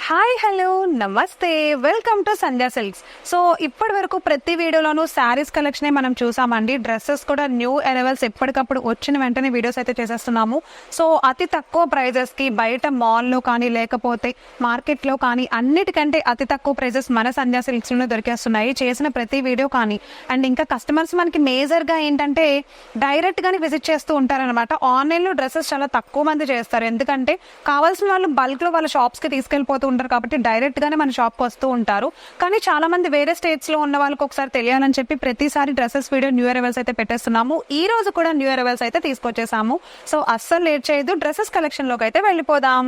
Hi hello నమస్తే, welcome to Sandhya silks. So ఇప్పటి వరకు ప్రతి వీడియోలోనూ శారీస్ కలెక్షనే మనం చూసామండి. డ్రెస్సెస్ కూడా న్యూ అరైవల్స్ ఎప్పటికప్పుడు వచ్చిన వెంటనే వీడియోస్ అయితే చేసేస్తున్నాము. సో అతి తక్కువ ప్రైజెస్కి బయట మాల్లో కానీ లేకపోతే మార్కెట్లో కానీ అన్నిటికంటే అతి తక్కువ ప్రైజెస్ మన సంధ్యా సిల్క్స్లోనే దొరికేస్తున్నాయి చేసిన ప్రతి వీడియో కానీ. అండ్ ఇంకా కస్టమర్స్ మనకి మేజర్గా ఏంటంటే డైరెక్ట్గానే విజిట్ చేస్తూ ఉంటారనమాట. ఆన్లైన్లో డ్రెస్సెస్ చాలా తక్కువ మంది చేస్తారు, ఎందుకంటే కావాల్సిన వాళ్ళు బల్క్లో వాళ్ళ షాప్స్కి తీసుకెళ్ళిపోతూ ఉంటారు కాబట్టి డైరెక్ట్ గానే మన షాప్ కి వస్తూ ఉంటారు. కానీ చాలా మంది వేరే స్టేట్స్ లో ఉన్న వాళ్ళకి ఒకసారి తెలియాలని చెప్పి ప్రతిసారి డ్రెస్సెస్ వీడియో న్యూ అరైవల్స్ అయితే పెట్టేస్తున్నాము. ఈ రోజు కూడా న్యూ అరైవల్స్ అయితే తీసుకొచ్చేసాము. సో అస్సలు లేట్ చేయదు, డ్రెస్సెస్ కలెక్షన్ లోకి అయితే వెళ్ళిపోదాం.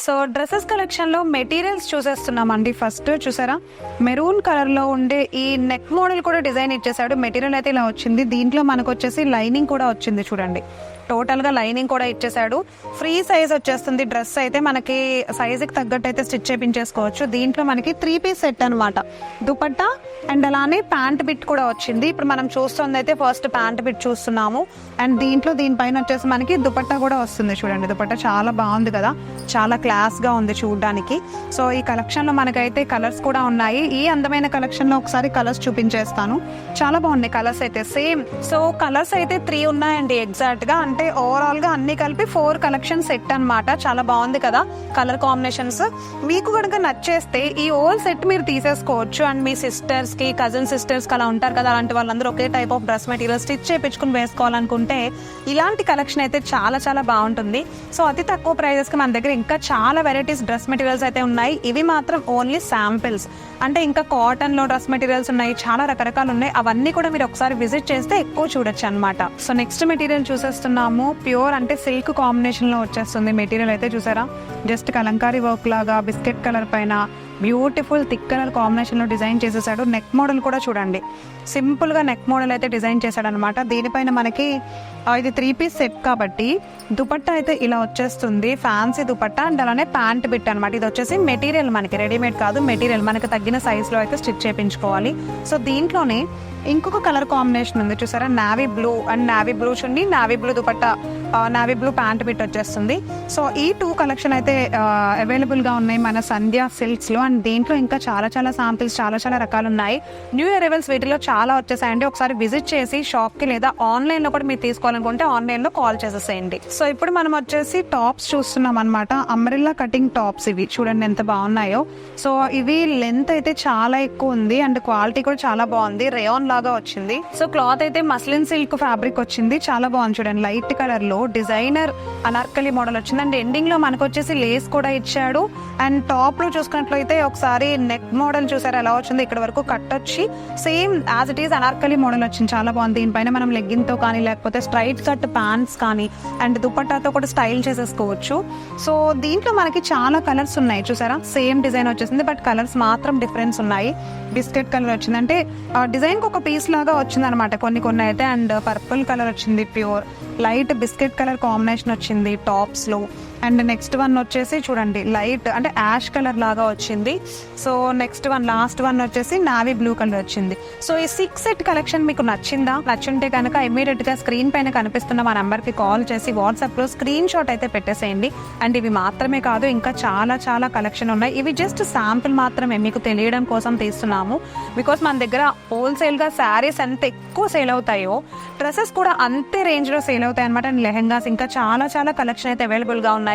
సో డ్రెస్సెస్ కలెక్షన్లో మెటీరియల్స్ చూసేస్తున్నామండి. ఫస్ట్ చూసారా, మెరూన్ కలర్లో ఉండే ఈ నెక్ మోడల్ కూడా డిజైన్ ఇచ్చేసాడు. మెటీరియల్ అయితే ఇలా వచ్చింది. దీంట్లో మనకు వచ్చేసి లైనింగ్ కూడా వచ్చింది చూడండి. టోటల్గా లైనింగ్ కూడా ఇచ్చేసాడు. ఫ్రీ సైజ్ వచ్చేస్తుంది. డ్రెస్ అయితే మనకి సైజుకి తగ్గట్టు అయితే స్టిచ్ చేయించేసుకోవచ్చు. దీంట్లో మనకి 3 పీస్ సెట్ అనమాట. దుపట్టా అండ్ అలానే ప్యాంట్ బిట్ కూడా వచ్చింది. ఇప్పుడు మనం చూస్తుంది అయితే ఫస్ట్ ప్యాంట్ బిట్ చూస్తున్నాము. అండ్ దీనిపైన వచ్చేసి మనకి దుపట్టా కూడా వస్తుంది చూడండి. దుపట్టా చాలా బాగుంది కదా, చాలా క్లాస్గా ఉంది చూడడానికి. సో ఈ కలెక్షన్లో మనకైతే కలర్స్ కూడా ఉన్నాయి. ఈ అందమైన కలెక్షన్లో ఒకసారి కలర్స్ చూపించేస్తాను. చాలా బాగున్నాయి కలర్స్ అయితే సేమ్. సో కలర్స్ అయితే 3 ఉన్నాయండి ఎగ్జాక్ట్గా. అంటే ఓవరాల్ గా అన్ని కలిపి 4 కలెక్షన్ సెట్ అన్నమాట. చాలా బాగుంది కదా కలర్ కాంబినేషన్స్. మీకు కనుక నచ్చేస్తే ఈ ఓల్ సెట్ మీరు తీసేసుకోవచ్చు. అండ్ మీ సిస్టర్స్ కి, కజిన్ సిస్టర్స్ కి అలా ఉంటారు కదా, అలాంటి వాళ్ళందరూ ఒకే type of dress material stitch చేయించుకుని వేసుకోవాలనుకుంటే ఇలాంటి కలెక్షన్ అయితే చాలా చాలా బాగుంటుంది. సో అతి తక్కువ ప్రైజెస్ కి మన దగ్గర ఇంకా చాలా వెరైటీస్ డ్రెస్ మెటీరియల్స్ అయితే ఉన్నాయి. ఇవి మాత్రం ఓన్లీ శాంపిల్స్. అంటే ఇంకా కాటన్ లో డ్రెస్ మెటీరియల్స్ ఉన్నాయి, చాలా రకరకాలు ఉన్నాయి. అవన్నీ కూడా మీరు ఒకసారి విజిట్ చేస్తే ఎక్కువ చూడొచ్చు అనమాట. సో నెక్స్ట్ మెటీరియల్ చూసేస్తున్నాము. ప్యూర్ అంటే సిల్క్ కాంబినేషన్ లో వచ్చేస్తుంది. మెటీరియల్ అయితే చూసారా, జస్ట్ కలంకారీ వర్క్ లాగా బిస్కెట్ కలర్ పైన బ్యూటిఫుల్ థిక్ కలర్ కాంబినేషన్ లో డిజైన్ చేసేసాడు. నెక్ మోడల్ కూడా చూడండి, సింపుల్ గా నెక్ మోడల్ అయితే డిజైన్ చేశాడు అనమాట. దీనిపైన మనకి ఇది 3 పీస్ సెట్ కాబట్టి దుపట్టా అయితే ఇలా వచ్చేస్తుంది. ఫ్యాన్సీ దుపట్టా అండ్ అలానే ప్యాంట్ బిట్ అనమాట. ఇది వచ్చేసి మెటీరియల్ మనకి రెడీమేడ్ కాదు, మెటీరియల్ మనకి తగ్గిన సైజ్ లో అయితే స్టిచ్ చేయించుకోవాలి. సో దీంట్లోనే ఇంకొక కలర్ కాంబినేషన్ ఉంది చూసారా, navy blue and navy blue chunni, navy blue dupatta, navy blue pant bit వచ్చేస్తుంది. సో ఈ 2 కలెక్షన్ అయితే అవైలబుల్ గా ఉన్నాయి మన సంధ్యా సిల్క్స్ లో. అండ్ దీంట్లో ఇంకా చాలా చాలా శాంపిల్స్, చాలా చాలా రకాలు ఉన్నాయి. న్యూ అరైవల్స్ వీటిలో చాలా వచ్చేసాయండి. ఒకసారి విజిట్ చేసి షాప్ కి లేదా ఆన్లైన్ లో కూడా మీరు తీసుకోవాలనుకుంటే ఆన్లైన్ లో కాల్ చేసేసేయండి. సో ఇప్పుడు మనం వచ్చేసి టాప్స్ చూస్తున్నాం అనమాట. అంబ్రెల్లా కటింగ్ టాప్స్ ఇవి చూడండి ఎంత బాగున్నాయో. సో ఇవి లెంత్ అయితే చాలా ఎక్కువ ఉంది అండ్ క్వాలిటీ కూడా చాలా బాగుంది. రేయాన్ లాగా వచ్చింది. సో క్లాత్ అయితే మస్లిన్ సిల్క్ ఫ్యాబ్రిక్ వచ్చింది, చాలా బాగుంది చూడండి. లైట్ కలర్ లో డిజైనర్ అనార్కలి మోడల్ వచ్చింది. అండ్ ఎండింగ్ లో మనకు వచ్చేసి లేస్ కూడా ఇచ్చాడు. అండ్ టాప్ లో చూసుకున్నట్లయితే ఒకసారి నెక్ మోడల్ చూసారు ఎలా వచ్చింది, ఇక్కడ వరకు కట్ వచ్చి same as it is Anarkali model వచ్చింది. చాలా బాగుంది. దీనిపైన మనం లెగ్గిన్ తో కానీ లేకపోతే స్ట్రైట్ కట్ ప్యాంట్స్ కానీ అండ్ దుపట్టాతో కూడా స్టైల్ చేసేసుకోవచ్చు. సో దీంట్లో మనకి చాలా కలర్స్ ఉన్నాయి చూసారా, సేమ్ డిజైన్ వచ్చేసింది బట్ కలర్స్ మాత్రం డిఫరెన్స్ ఉన్నాయి. బిస్కెట్ కలర్ వచ్చింది, అంటే డిజైన్ కి ఒక పీస్ లాగా వచ్చింది అనమాట కొన్ని అయితే. అండ్ పర్పుల్ కలర్ వచ్చింది, pure light biscuit colour combination వచ్చింది టాప్స్ లో. అండ్ నెక్స్ట్ వన్ వచ్చేసి చూడండి లైట్ అంటే యాష్ కలర్ లాగా వచ్చింది. So next one last one వచ్చేసి నావీ బ్లూ కలర్ వచ్చింది. సో ఈ 6 సెట్ కలెక్షన్ మీకు నచ్చుంటే కనుక ఇమీడియట్ గా స్క్రీన్ పైన కనిపిస్తున్న మా నెంబర్ కి కాల్ చేసి వాట్సాప్ లో స్క్రీన్ షాట్ అయితే పెట్టేసేయండి. అండ్ ఇవి మాత్రమే కాదు, ఇంకా చాలా చాలా కలెక్షన్ ఉన్నాయి. ఇవి జస్ట్ శాంపుల్ మాత్రమే, మీకు తెలియడం కోసం తీస్తున్నాము. బికాస్ మన దగ్గర హోల్సేల్ గా శారీస్ ఎంత ఎక్కువ సేల్ అవుతాయో డ్రెస్సెస్ కూడా అంతే రేంజ్ లో సేల్ అవుతాయి అనమాట. అండ్ లెహెంగాస్ ఇంకా చాలా చాలా కలెక్షన్ అయితే అవైలబుల్ గా ఉన్నాయి.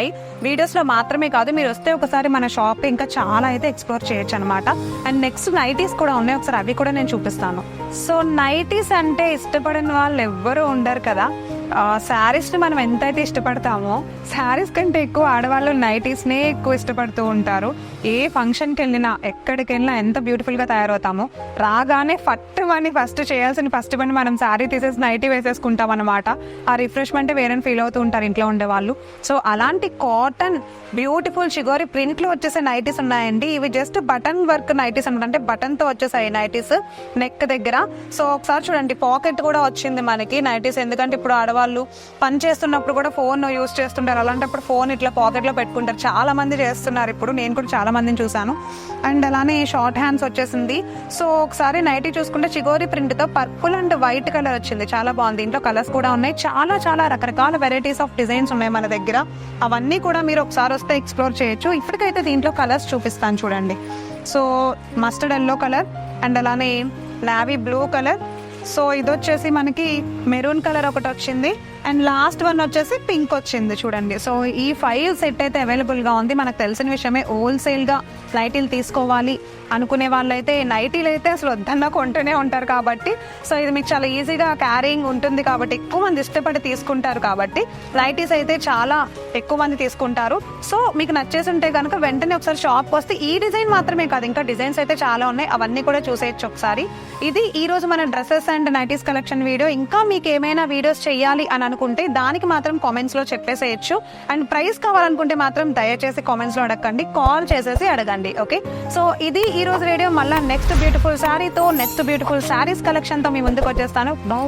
వీడియోస్ లో మాత్రమే కాదు, మీరు వస్తే ఒకసారి మన షాప్ ఇంకా చాలా అయితే ఎక్స్ప్లోర్ చేయొచ్చు అనమాట. అండ్ నెక్స్ట్ నైటీస్ కూడా ఉన్నాయి, ఒకసారి అవి కూడా నేను చూపిస్తాను. సో నైటీస్ అంటే ఇష్టపడిన వాళ్ళు ఎవ్వరూ ఉండరు కదా. శారీస్ని మనం ఎంతైతే ఇష్టపడతామో శారీస్ కంటే ఎక్కువ ఆడవాళ్ళు నైటీస్నే ఎక్కువ ఇష్టపడుతూ ఉంటారు. ఏ ఫంక్షన్కి వెళ్ళినా ఎక్కడికి వెళ్ళినా ఎంత బ్యూటిఫుల్గా తయారవుతామో రాగానే ఫస్ట్ చేయాల్సిన ఫస్ట్ పని మనం శారీ తీసేసి నైటీ వేసేసుకుంటాం అనమాట. ఆ రిఫ్రెష్మెంట్ వేరే ఫీల్ అవుతూ ఉంటారు ఇంట్లో ఉండేవాళ్ళు. సో అలాంటి కాటన్ బ్యూటిఫుల్ షిగోరి ప్రింట్లో వచ్చేసే నైటీస్ ఉన్నాయండి. ఇవి జస్ట్ బటన్ వర్క్ నైటీస్ అనమాట, అంటే బటన్తో వచ్చేసాయి నైటీస్ నెక్ దగ్గర. సో ఒకసారి చూడండి, పాకెట్ కూడా వచ్చింది మనకి నైటీస్. ఎందుకంటే ఇప్పుడు ఆడవాళ్ళు పని చేస్తున్నప్పుడు కూడా ఫోన్ యూస్ చేస్తుంటారు, అలాంటప్పుడు ఫోన్ ఇట్లా పాకెట్లో పెట్టుకుంటారు. చాలా మంది చేస్తున్నారు ఇప్పుడు, నేను కూడా చాలా మందిని చూసాను. అండ్ అలానే షార్ట్ హ్యాండ్స్ వచ్చేసింది. సో ఒకసారి నైటీ చూసుకుంటే చిగోరి ప్రింట్తో పర్పుల్ అండ్ వైట్ కలర్ వచ్చింది, చాలా బాగుంది. దీంట్లో కలర్స్ కూడా ఉన్నాయి, చాలా రకరకాల వెరైటీస్ ఆఫ్ డిజైన్స్ ఉన్నాయి మన దగ్గర. అవన్నీ కూడా మీరు ఒకసారి వస్తే ఎక్స్ప్లోర్ చేయొచ్చు. ఇప్పటికైతే దీంట్లో కలర్స్ చూపిస్తాను చూడండి. So mustard yellow colour and అలానే నావీ బ్లూ కలర్. సో ఇది వచ్చేసి మనకి మెరూన్ కలర్ ఒకటి వచ్చింది అండ్ లాస్ట్ వన్ వచ్చేసి పింక్ వచ్చింది చూడండి. సో ఈ 5 సెట్ అయితే అవైలబుల్గా ఉంది. మనకు తెలిసిన విషయమే, హోల్సేల్గా నైటీలు తీసుకోవాలి అనుకునే వాళ్ళైతే నైటీలు అయితే అసలు వద్దన్నా కొంటూనే ఉంటారు కాబట్టి, సో ఇది మీకు చాలా ఈజీగా క్యారింగ్ ఉంటుంది కాబట్టి ఎక్కువ మంది ఇష్టపడి తీసుకుంటారు కాబట్టి నైటీస్ అయితే చాలా ఎక్కువ మంది తీసుకుంటారు. సో మీకు నచ్చేసి ఉంటే కనుక వెంటనే ఒకసారి షాప్కి వస్తే ఈ డిజైన్ మాత్రమే కాదు, ఇంకా డిజైన్స్ అయితే చాలా ఉన్నాయి, అవన్నీ కూడా చూసేయచ్చు ఒకసారి. ఇది ఈ రోజు మన dresses and nighties collection video. ఇంకా మీకు ఏమైనా వీడియోస్ చేయాలి అని అనుకుంటే దానికి మాత్రం కామెంట్స్లో చెప్పేసేయచ్చు. అండ్ ప్రైస్ కావాలనుకుంటే మాత్రం దయచేసి కామెంట్స్లో అడగండి, కాల్ చేసేసి అడగండి. ఓకే, సో ఇది ఈ రోజు వీడియో. మళ్ళీ నెక్స్ట్ బ్యూటిఫుల్ శారీతో, నెక్స్ట్ బ్యూటిఫుల్ శారీస్ కలెక్షన్తో మీ ముందుకు వచ్చేస్తాను. బై.